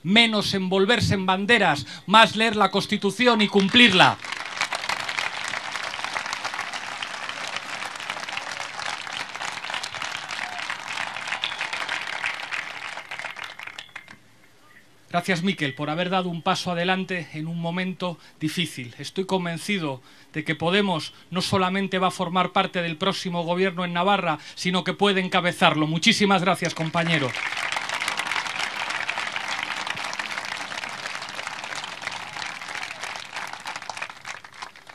menos envolverse en banderas, más leer la Constitución y cumplirla. Gracias, Miquel, por haber dado un paso adelante en un momento difícil. Estoy convencido de que Podemos no solamente va a formar parte del próximo gobierno en Navarra, sino que puede encabezarlo. Muchísimas gracias, compañero.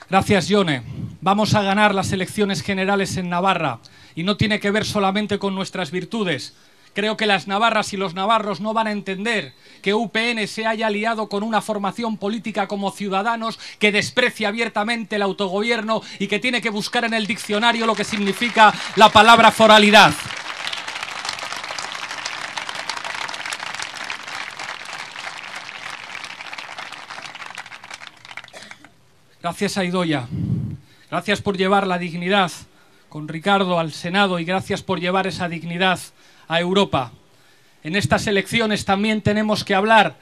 Gracias, Jone. Vamos a ganar las elecciones generales en Navarra y no tiene que ver solamente con nuestras virtudes. Creo que las navarras y los navarros no van a entender que UPN se haya aliado con una formación política como Ciudadanos que desprecia abiertamente el autogobierno y que tiene que buscar en el diccionario lo que significa la palabra foralidad. Gracias a Idoia. Gracias por llevar la dignidad con Ricardo al Senado y gracias por llevar esa dignidad a Europa. En estas elecciones también tenemos que hablar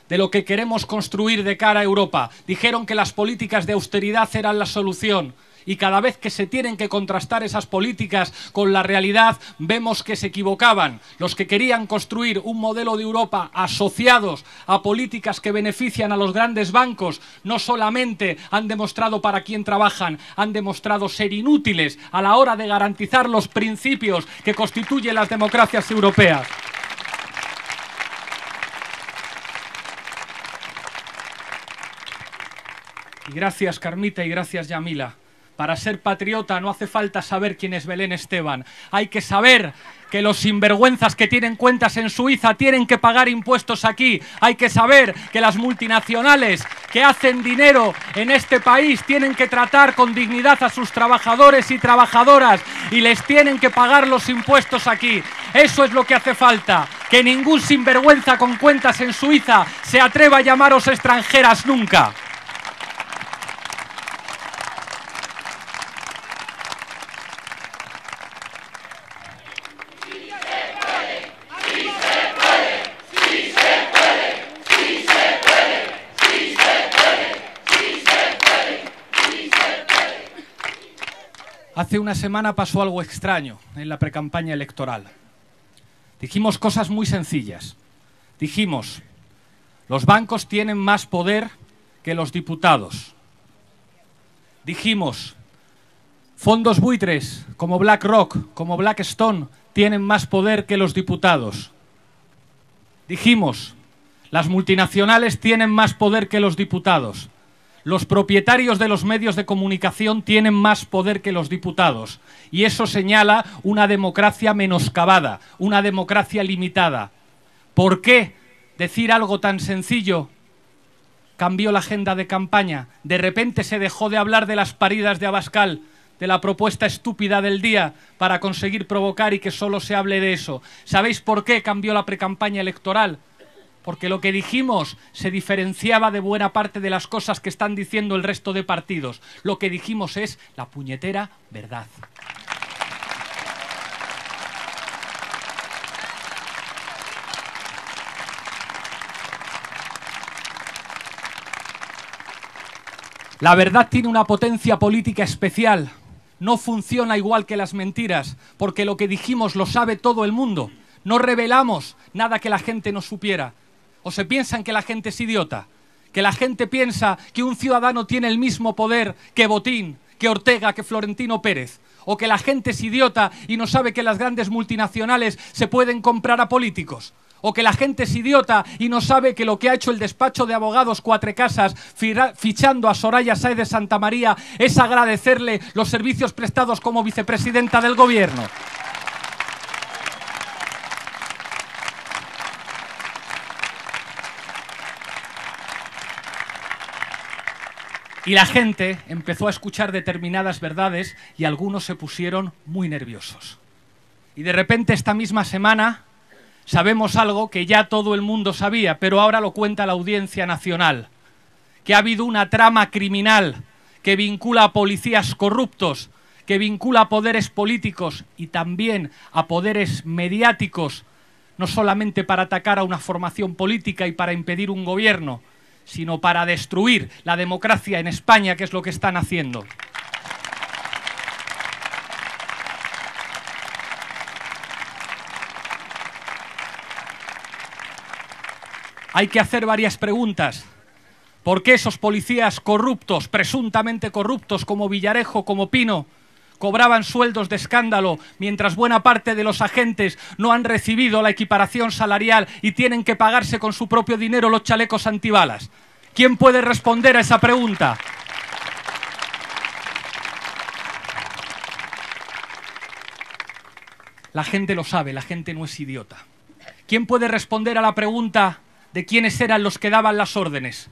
de lo que queremos construir de cara a Europa. Dijeron que las políticas de austeridad eran la solución y cada vez que se tienen que contrastar esas políticas con la realidad vemos que se equivocaban. Los que querían construir un modelo de Europa asociados a políticas que benefician a los grandes bancos no solamente han demostrado para quién trabajan, han demostrado ser inútiles a la hora de garantizar los principios que constituyen las democracias europeas. Y gracias, Carmita, y gracias, Yamila. Para ser patriota no hace falta saber quién es Belén Esteban. Hay que saber que los sinvergüenzas que tienen cuentas en Suiza tienen que pagar impuestos aquí. Hay que saber que las multinacionales que hacen dinero en este país tienen que tratar con dignidad a sus trabajadores y trabajadoras y les tienen que pagar los impuestos aquí. Eso es lo que hace falta. Que ningún sinvergüenza con cuentas en Suiza se atreva a llamaros extranjeras nunca. Hace una semana pasó algo extraño en la precampaña electoral. Dijimos cosas muy sencillas. Dijimos, los bancos tienen más poder que los diputados. Dijimos, fondos buitres como BlackRock, como Blackstone, tienen más poder que los diputados. Dijimos, las multinacionales tienen más poder que los diputados. Los propietarios de los medios de comunicación tienen más poder que los diputados y eso señala una democracia menoscabada, una democracia limitada. ¿Por qué decir algo tan sencillo cambió la agenda de campaña? De repente se dejó de hablar de las paridas de Abascal, de la propuesta estúpida del día para conseguir provocar y que solo se hable de eso. ¿Sabéis por qué cambió la precampaña electoral? Porque lo que dijimos se diferenciaba de buena parte de las cosas que están diciendo el resto de partidos. Lo que dijimos es la puñetera verdad. La verdad tiene una potencia política especial. No funciona igual que las mentiras, porque lo que dijimos lo sabe todo el mundo. No revelamos nada que la gente no supiera. ¿O se piensan que la gente es idiota? ¿Que la gente piensa que un ciudadano tiene el mismo poder que Botín, que Ortega, que Florentino Pérez? ¿O que la gente es idiota y no sabe que las grandes multinacionales se pueden comprar a políticos? ¿O que la gente es idiota y no sabe que lo que ha hecho el despacho de abogados Cuatrecasas fichando a Soraya Sáez de Santamaría es agradecerle los servicios prestados como vicepresidenta del gobierno? Y la gente empezó a escuchar determinadas verdades y algunos se pusieron muy nerviosos. Y de repente esta misma semana sabemos algo que ya todo el mundo sabía, pero ahora lo cuenta la Audiencia Nacional. Que ha habido una trama criminal que vincula a policías corruptos, que vincula a poderes políticos y también a poderes mediáticos no solamente para atacar a una formación política y para impedir un gobierno, sino para destruir la democracia en España, que es lo que están haciendo. Hay que hacer varias preguntas. ¿Por qué esos policías corruptos, presuntamente corruptos, como Villarejo, como Pino, cobraban sueldos de escándalo, mientras buena parte de los agentes no han recibido la equiparación salarial y tienen que pagarse con su propio dinero los chalecos antibalas? ¿Quién puede responder a esa pregunta? La gente lo sabe, la gente no es idiota. ¿Quién puede responder a la pregunta de quiénes eran los que daban las órdenes?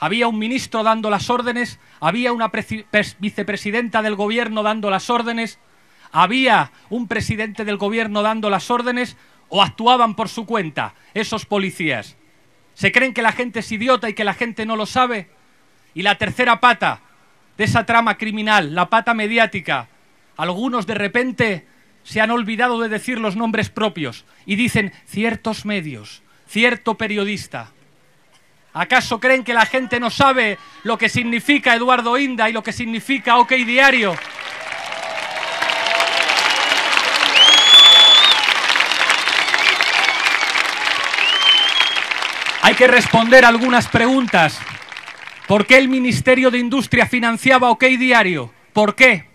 Había un ministro dando las órdenes, había una vicepresidenta del gobierno dando las órdenes, había un presidente del gobierno dando las órdenes, o actuaban por su cuenta esos policías. ¿Se creen que la gente es idiota y que la gente no lo sabe? Y la tercera pata de esa trama criminal, la pata mediática, algunos de repente se han olvidado de decir los nombres propios y dicen ciertos medios, cierto periodista. ¿Acaso creen que la gente no sabe lo que significa Eduardo Inda y lo que significa OK Diario? Hay que responder algunas preguntas. ¿Por qué el Ministerio de Industria financiaba OK Diario? ¿Por qué?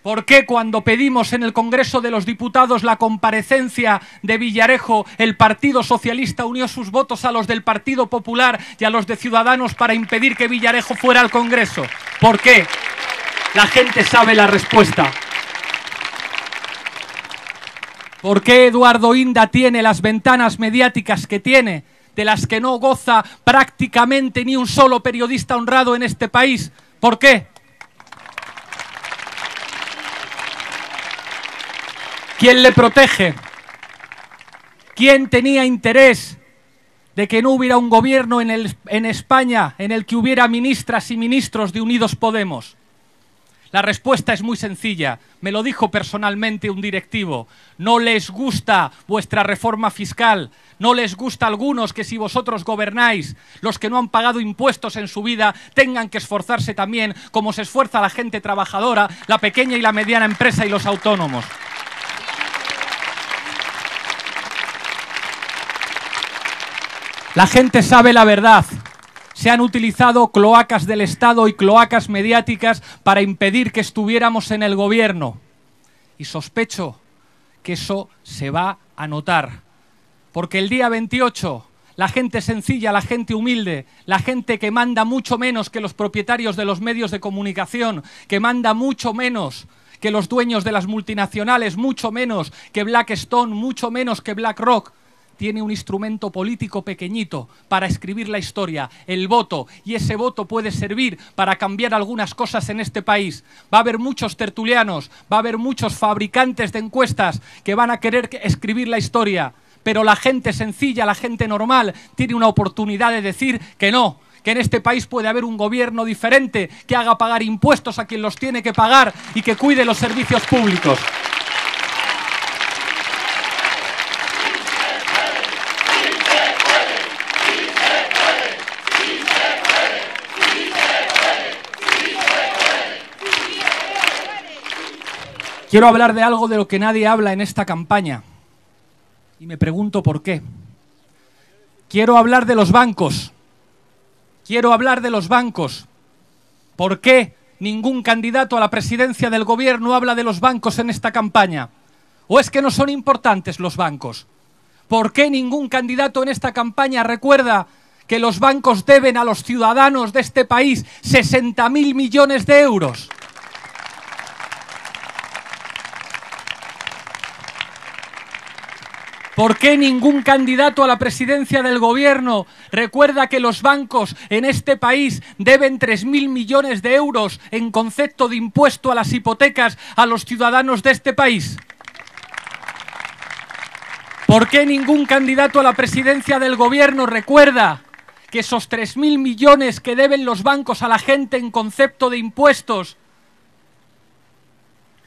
¿Por qué cuando pedimos en el Congreso de los Diputados la comparecencia de Villarejo, el Partido Socialista unió sus votos a los del Partido Popular y a los de Ciudadanos para impedir que Villarejo fuera al Congreso? ¿Por qué? La gente sabe la respuesta. ¿Por qué Eduardo Inda tiene las ventanas mediáticas que tiene, de las que no goza prácticamente ni un solo periodista honrado en este país? ¿Por qué? ¿Quién le protege? ¿Quién tenía interés de que no hubiera un gobierno en España en el que hubiera ministras y ministros de Unidos Podemos? La respuesta es muy sencilla. Me lo dijo personalmente un directivo. No les gusta vuestra reforma fiscal. No les gusta a algunos que si vosotros gobernáis, los que no han pagado impuestos en su vida tengan que esforzarse también como se esfuerza la gente trabajadora, la pequeña y la mediana empresa y los autónomos. La gente sabe la verdad. Se han utilizado cloacas del Estado y cloacas mediáticas para impedir que estuviéramos en el gobierno. Y sospecho que eso se va a notar. Porque el día 28, la gente sencilla, la gente humilde, la gente que manda mucho menos que los propietarios de los medios de comunicación, que manda mucho menos que los dueños de las multinacionales, mucho menos que Blackstone, mucho menos que BlackRock, tiene un instrumento político pequeñito para escribir la historia, el voto, y ese voto puede servir para cambiar algunas cosas en este país. Va a haber muchos tertulianos, va a haber muchos fabricantes de encuestas que van a querer escribir la historia, pero la gente sencilla, la gente normal, tiene una oportunidad de decir que no, que en este país puede haber un gobierno diferente, que haga pagar impuestos a quien los tiene que pagar y que cuide los servicios públicos. Quiero hablar de algo de lo que nadie habla en esta campaña. Y me pregunto por qué. Quiero hablar de los bancos. Quiero hablar de los bancos. ¿Por qué ningún candidato a la presidencia del gobierno habla de los bancos en esta campaña? ¿O es que no son importantes los bancos? ¿Por qué ningún candidato en esta campaña recuerda que los bancos deben a los ciudadanos de este país 60.000 millones de euros? ¿Por qué ningún candidato a la presidencia del gobierno recuerda que los bancos en este país deben 3.000 millones de euros en concepto de impuesto a las hipotecas a los ciudadanos de este país? ¿Por qué ningún candidato a la presidencia del gobierno recuerda que esos 3.000 millones que deben los bancos a la gente en concepto de impuestos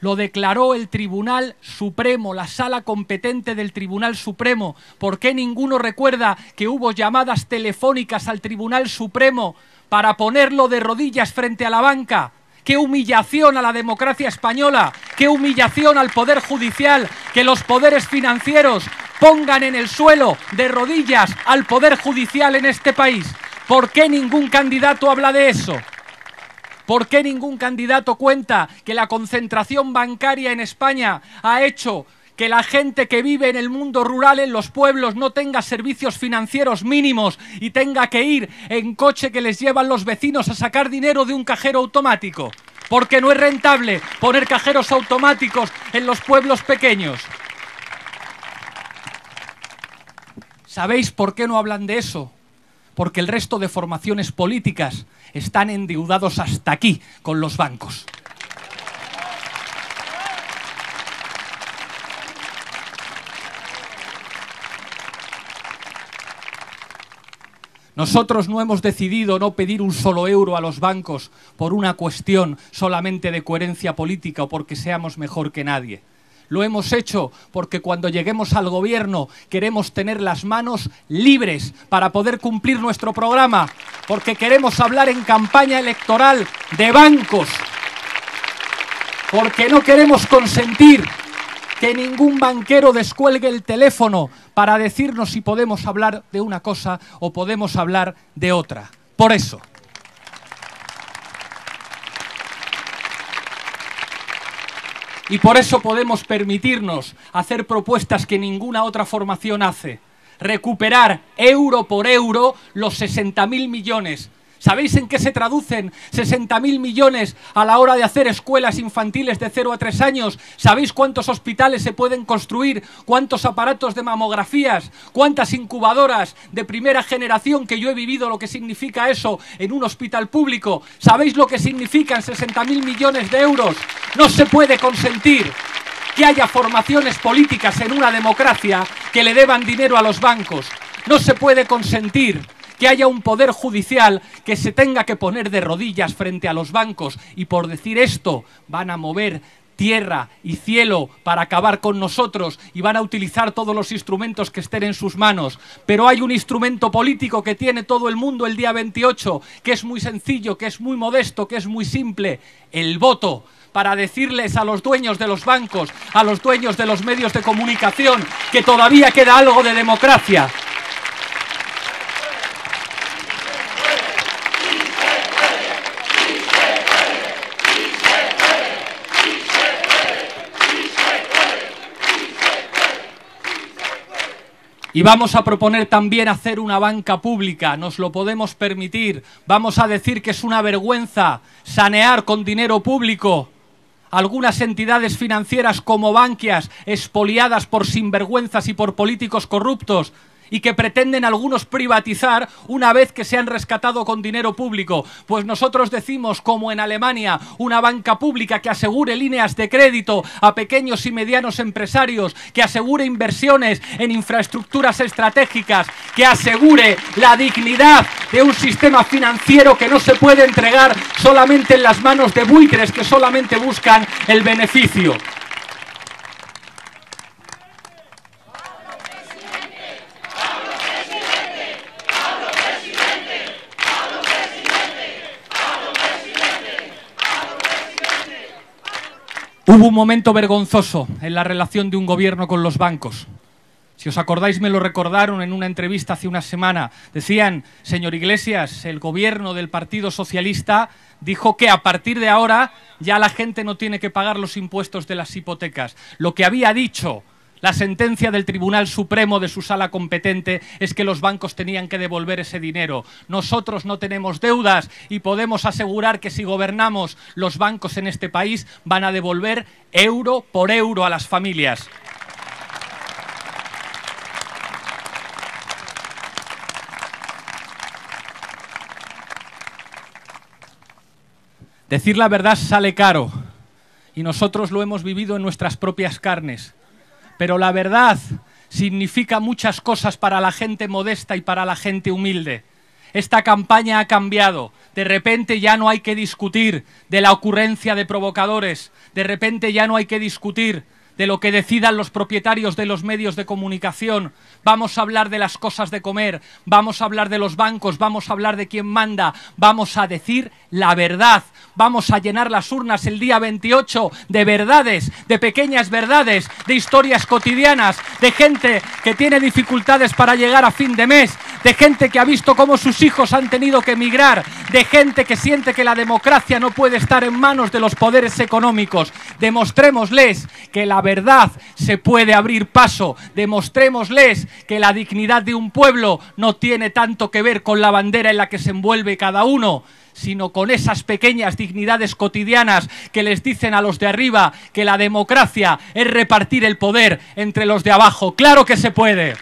Lo declaró el Tribunal Supremo, la sala competente del Tribunal Supremo. ¿Por qué ninguno recuerda que hubo llamadas telefónicas al Tribunal Supremo para ponerlo de rodillas frente a la banca? ¡Qué humillación a la democracia española! ¡Qué humillación al Poder Judicial! Que los poderes financieros pongan en el suelo de rodillas al Poder Judicial en este país. ¿Por qué ningún candidato habla de eso? ¿Por qué ningún candidato cuenta que la concentración bancaria en España ha hecho que la gente que vive en el mundo rural, en los pueblos, no tenga servicios financieros mínimos y tenga que ir en coche que les llevan los vecinos a sacar dinero de un cajero automático? Porque no es rentable poner cajeros automáticos en los pueblos pequeños. ¿Sabéis por qué no hablan de eso? Porque el resto de formaciones políticas están endeudados hasta aquí con los bancos. Nosotros no hemos decidido no pedir un solo euro a los bancos por una cuestión solamente de coherencia política o porque seamos mejor que nadie. Lo hemos hecho porque cuando lleguemos al gobierno queremos tener las manos libres para poder cumplir nuestro programa, porque queremos hablar en campaña electoral de bancos, porque no queremos consentir que ningún banquero descuelgue el teléfono para decirnos si podemos hablar de una cosa o podemos hablar de otra. Por eso. Y por eso podemos permitirnos hacer propuestas que ninguna otra formación hace. Recuperar euro por euro los 60.000 millones. ¿Sabéis en qué se traducen 60.000 millones a la hora de hacer escuelas infantiles de 0 a 3 años? ¿Sabéis cuántos hospitales se pueden construir? ¿Cuántos aparatos de mamografías? ¿Cuántas incubadoras de primera generación, que yo he vivido lo que significa eso en un hospital público? ¿Sabéis lo que significan 60.000 millones de euros? No se puede consentir que haya formaciones políticas en una democracia que le deban dinero a los bancos. No se puede consentir que haya un poder judicial que se tenga que poner de rodillas frente a los bancos y por decir esto van a mover tierra y cielo para acabar con nosotros y van a utilizar todos los instrumentos que estén en sus manos. Pero hay un instrumento político que tiene todo el mundo el día 28, que es muy sencillo, que es muy modesto, que es muy simple: el voto, para decirles a los dueños de los bancos, a los dueños de los medios de comunicación, que todavía queda algo de democracia. Y vamos a proponer también hacer una banca pública, nos lo podemos permitir. Vamos a decir que es una vergüenza sanear con dinero público algunas entidades financieras como Bankias, expoliadas por sinvergüenzas y por políticos corruptos, y que pretenden algunos privatizar una vez que se han rescatado con dinero público. Pues nosotros decimos, como en Alemania, una banca pública que asegure líneas de crédito a pequeños y medianos empresarios, que asegure inversiones en infraestructuras estratégicas, que asegure la dignidad de un sistema financiero que no se puede entregar solamente en las manos de buitres que solamente buscan el beneficio. Hubo un momento vergonzoso en la relación de un gobierno con los bancos. Si os acordáis, me lo recordaron en una entrevista hace una semana. Decían: señor Iglesias, el gobierno del Partido Socialista dijo que a partir de ahora ya la gente no tiene que pagar los impuestos de las hipotecas. Lo que había dicho la sentencia del Tribunal Supremo de su sala competente es que los bancos tenían que devolver ese dinero. Nosotros no tenemos deudas y podemos asegurar que si gobernamos, los bancos en este país van a devolver euro por euro a las familias. Decir la verdad sale caro y nosotros lo hemos vivido en nuestras propias carnes. Pero la verdad significa muchas cosas para la gente modesta y para la gente humilde. Esta campaña ha cambiado. De repente ya no hay que discutir de la ocurrencia de provocadores. De repente ya no hay que discutir de lo que decidan los propietarios de los medios de comunicación. Vamos a hablar de las cosas de comer, vamos a hablar de los bancos, vamos a hablar de quién manda, vamos a decir la verdad. Vamos a llenar las urnas el día 28 de verdades, de pequeñas verdades, de historias cotidianas, de gente que tiene dificultades para llegar a fin de mes, de gente que ha visto cómo sus hijos han tenido que emigrar, de gente que siente que la democracia no puede estar en manos de los poderes económicos. Demostrémosles que la verdad se puede abrir paso, demostrémosles que la dignidad de un pueblo no tiene tanto que ver con la bandera en la que se envuelve cada uno, sino con esas pequeñas dignidades cotidianas que les dicen a los de arriba que la democracia es repartir el poder entre los de abajo. ¡Claro que se puede!